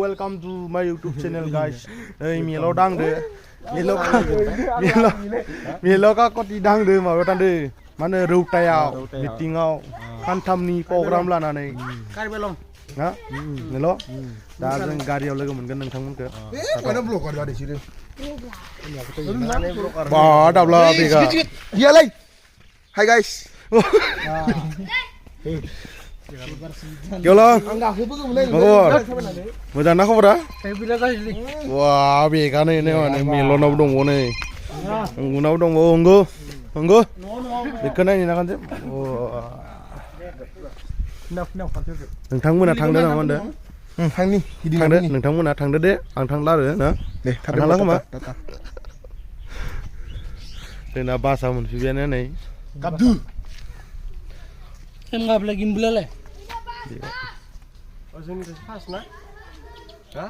welcome to my YouTube channel guys. Milo dang de. Milo ka koti dang de माबा थांदो माने रौतायाव मिटिंआव खानथामनि प्रग्राम लानानै कार्बिआलं हा नेल' दा जों गारियाव लोगो मोनगोन नोंथांमोनखौ माने ब्लकार जादों सिरो बा दाब्ला बेगा दियालाय हाय गाइस Gelo. Khबर. Moजां ना खबरा? Bila गाज्रि. Wah, बेगानो नै माने मेलनाव दङ नै. उनाव दङ अंगो. अंगो. बेखौ नायनो नागानसै. नोंथांमोना थांदो नामा होनदो? थांनि थांदो नोंथांमोना थांदो दे आं थांला आरो ना दे थांला खोमा जोंना बासा मोनफैबायानो नै गाबदु enggak lagi gimbal जोंनि फास ना हा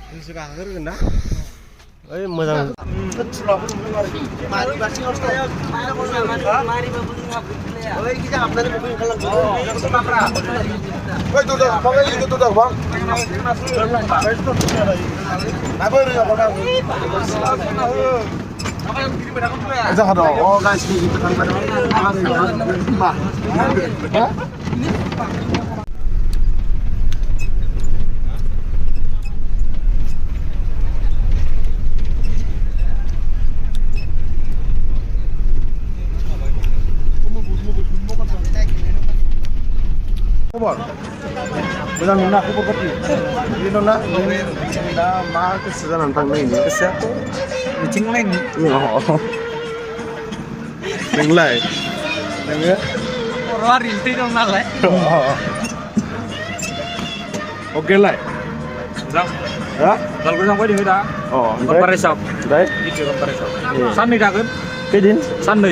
जोंसो गाखोगोन ना ओइ मोजां मारि बासिं आवस मारि बाबु ओइ कि जाबनानै बुकिं खालामदो बाब्रा ओइ दुदा बाङै इदो दुदा बां नाबो रोङा बाङा जाहा दं अ गासिबो gitu kan मा ha खबर मोजां ना खबर पाति बिनो ना दा मा गोसो जानानै थांनो नागिरदों गोसोआथ' मिथिं नायनो नोंलाय नोङो orang rintik dong nalar oke लाय मोजां ha दालगुरि थांबाय दोङो दा कम्पारेसआव ओमफ्राय इके कम्पारेसआव साननै थागोन खैदिन साननै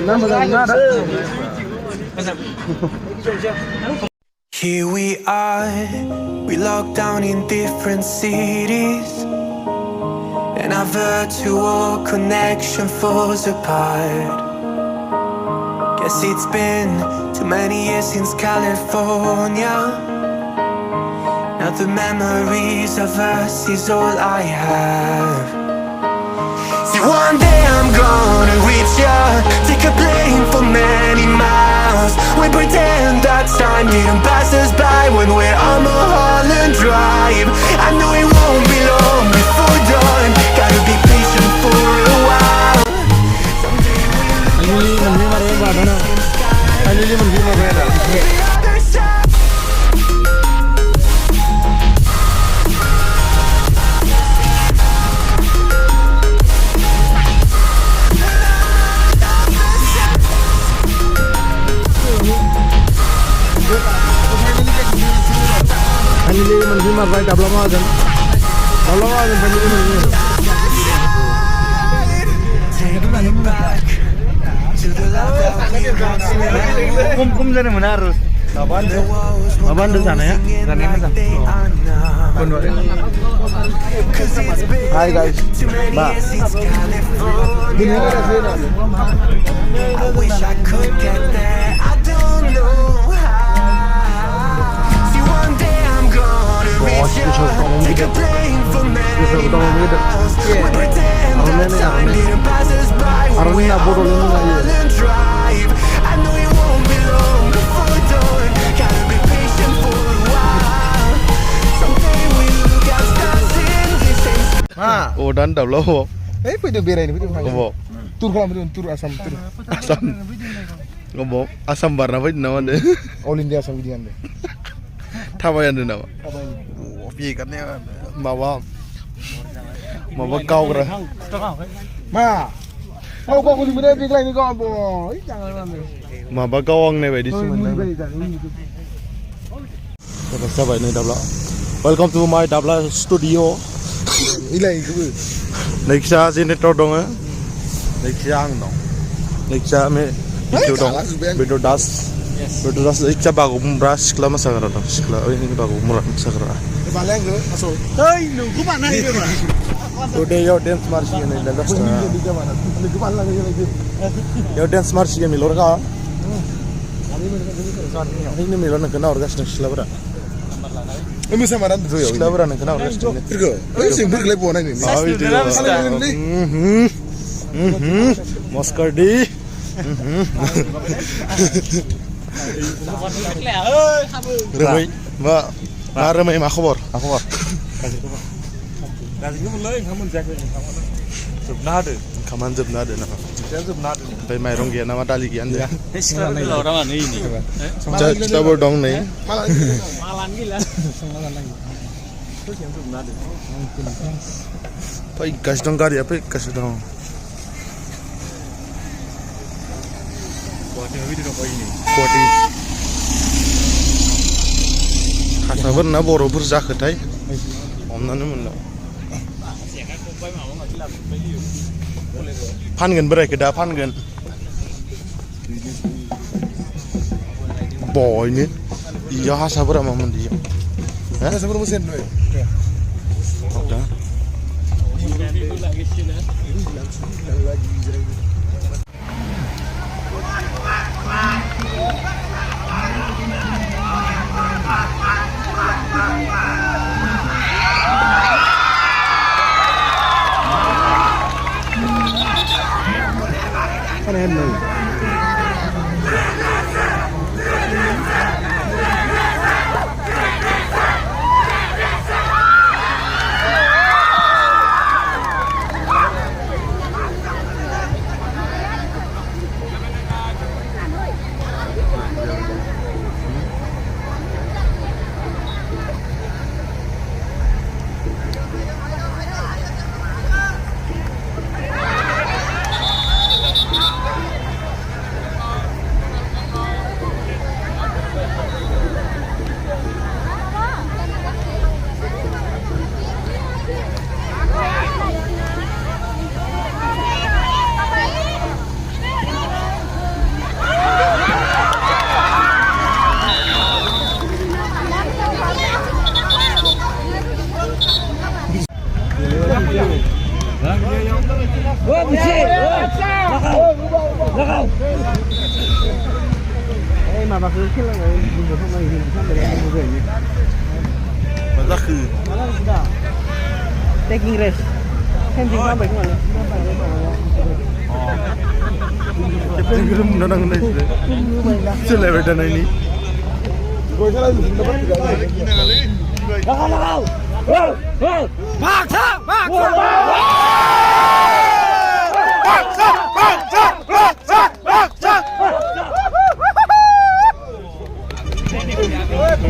ना मोजां ना Here we are, we locked down in different cities, and our virtual connection falls apart. Guess it's been too many years since California. Now the memories of us is all I have. See, one day I'm gonna reach ya, take a plane for many miles. We pretend that time didn't pass us by when we're on Mulholland Drive. I know it won't be long before dawn, gotta be patient for a while. Someday we'll look out the other side. family मनफि मारबाय दाब्ला माजों family मनफि kum जानो मोना आरो माबा होनदों जानाया मोजां Hi guys मा I wish I could get there, I don't know how. See, one day I'm gonna reach ya, take a plane for many miles. We pretend that time didn't pass us by when we're on Mulholland Drive. I know it won't be long before dawn, gotta be patient for a while. Someday we'll look at stars in the same sky. oh dan daब्ला फैदो बेरायनो फैदो अबाव टुर खालामदों टुर आसाम टुर अबाव आसाम बारना फैदों नामा होनदो अल इन्डिया आसाम बिदि होनदों थाबायनो नामा बेगारनाया माबा गावग्रा मा गाव गावखौ लिंबोदो बेग्लायनो गाव बय jangan माबा गावहांनाय बायदिसो मोनदों जाबाय नै दाब्ला वेलकाम टु माय दाब्ला स्टुडिअ इलायखौबो नैखिजा जेनेरेटर दङ नैखिजा आं दं नैखिजा भिडिअ दं भिडिअ दास नैखिजा बागुरुम्बा सिख्ला मोसाग्रा दं सिख्ला ओइ बागुरुम्बा मोसाग्रा बालायखौ आसौ ओइ नोंखौ बानाय होदोबा Today your dance marching in the left. Your dance marching in Milorga. ini Milan kena orgas siklabra Samaran tuh ya. siklabra kena orgas Pergo. Sing berkelai buana ini. Moskardi Ramai ma ramai ma khabar Gajinya mulai kamu jaga जोबना होदो खामान जोबना होदो ना खोथिया जोबना होदो ओमफ्राय माइरं गैया नामा दालि गैया होनदो Malan फिथाबो दं नै gila. फैगासिनो दं गारिया फैगासिनो दं गुवाहाटीयाव बिदि दंबायो नै गुवाहाटी हारसाफोर ना बर'फोर जाखोथाय हमनानै मोनला फानगोन बोरायखौ दा फानगोन बयनो इयाव हारसाफोरा मा मोनदों इयाव Hasabar mesin tuh. Udah. Keren nih. Masa ke? Taking rest. Camping sampai kemana? Captain Grum nanang na sila. Sila beda na ini. Gue salah tuh dapat tidak lagi. Nakal! Paksa!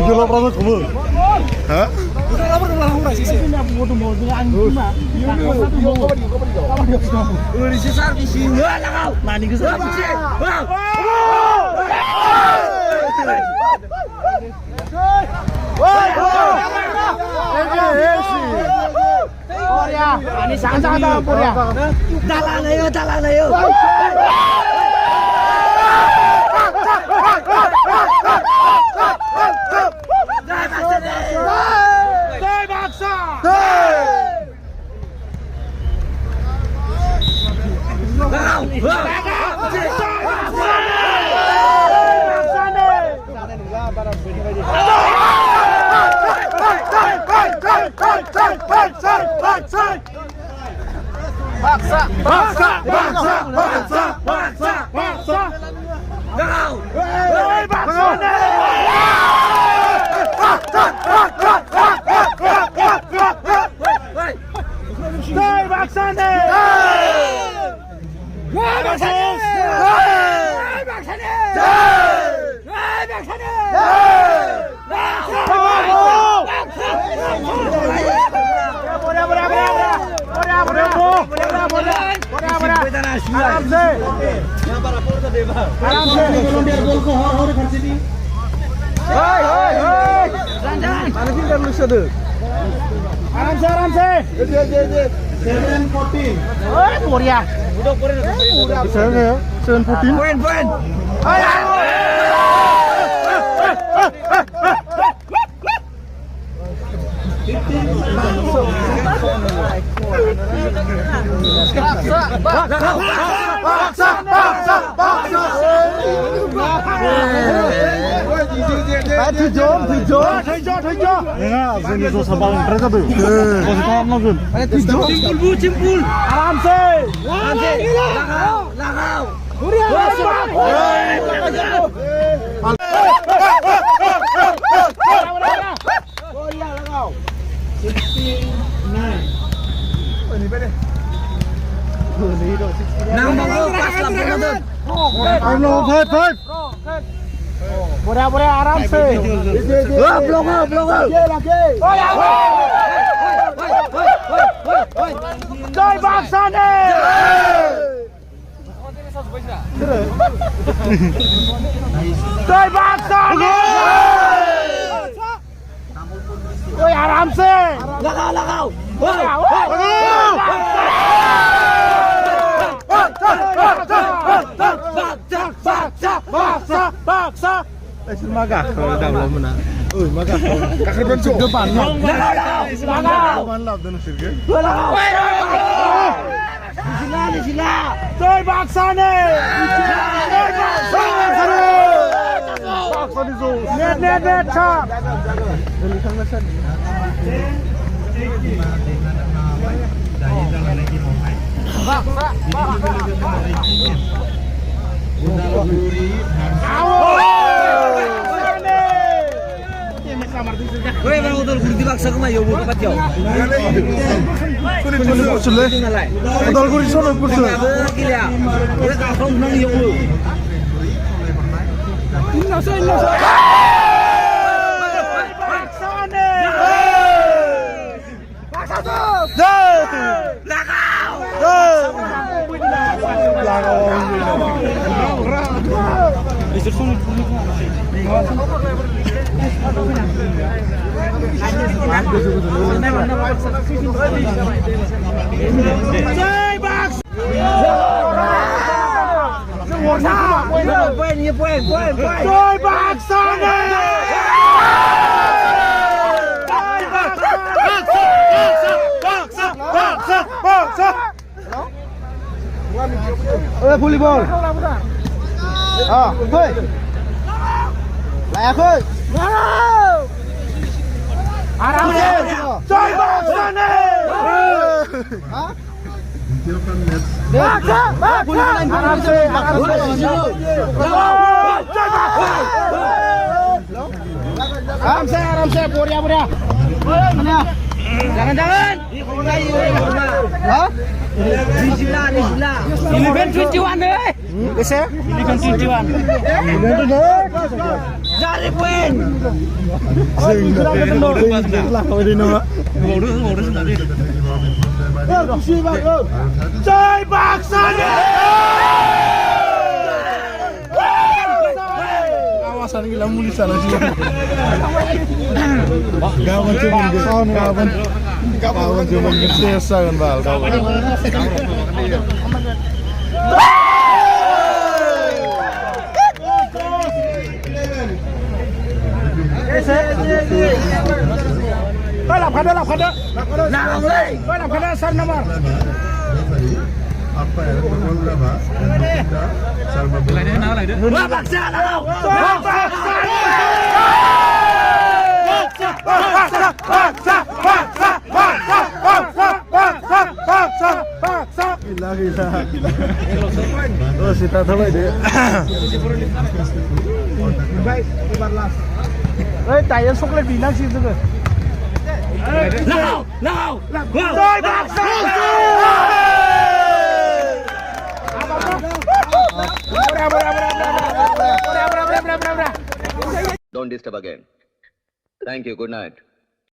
Jual berapa kamu? Hah? Dalan ayo. Cimpul. Aramse. Langau. Boleh aram se. Belum. Jai bangsa ne. Jai bangsa ne. Oi aram se. Lagau. Baksa. Magak kalau dah belum mana. Magak. Kakak bentuk depan. Depan lah dan sirge. Di sini. Toy baksa ne. Baksa di zo. Net chap. Woi, bang udah guru dibaksa ke mayo buat jauh. Udah guru sono pusul. Gila. Kita kau nang yo. Inna sa. Baksa ne. Baksa tu. Lagau. Volleyball. Thôi. Lại thôi. Aram se. Chơi baksa ne. Hả? Baksa. Aram se. Aram se. Boria. Mana? Jangan. Hah? Risila. 11:21 deh. Bisa? 11:21. Jari poin. Lah kau di nama. Ngurus nanti. Jai baksa ne. Kawasan gila muli sana sih. Kawan cuma biasa kan bal kawan. Lap kada. Nang lei. Lap kada sar nomor. Apa ya? Nomor berapa? Salma bola. Baksa. Gila. Oh, kita tahu deh. Baik, 14. Tayang soklet bilang sih itu. Lau. Toy baksa. Don't disturb again. Thank you. Good night.